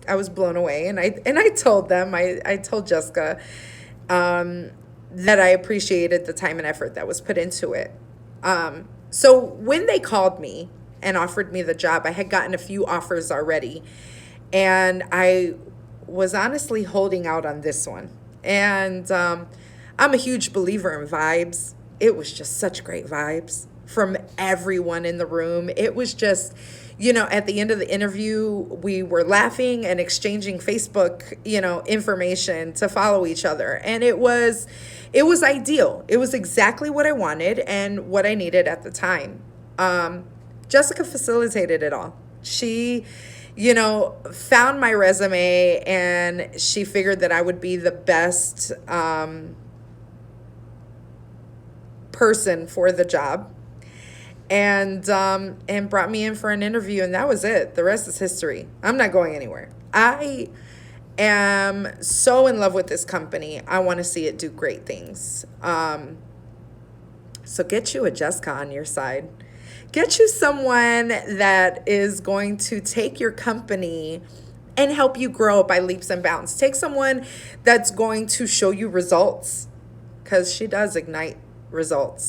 I was blown away, and I told them, I told Jessica, that I appreciated the time and effort that was put into it. So when they called me and offered me the job, I had gotten a few offers already, and I was honestly holding out on this one. And I'm a huge believer in vibes. It was just such great vibes from everyone in the room. It was just, at the end of the interview, we were laughing and exchanging Facebook, information to follow each other. And it was ideal. It was exactly what I wanted and what I needed at the time. Jessica facilitated it all. She, found my resume, and she figured that I would be the best person for the job, and brought me in for an interview, and that was it. The rest is history. I'm not going anywhere. I am so in love with this company. I want to see it do great things. So get you a Jessica on your side. Get you someone that is going to take your company and help you grow by leaps and bounds. Take someone that's going to show you results, because she does ignite results.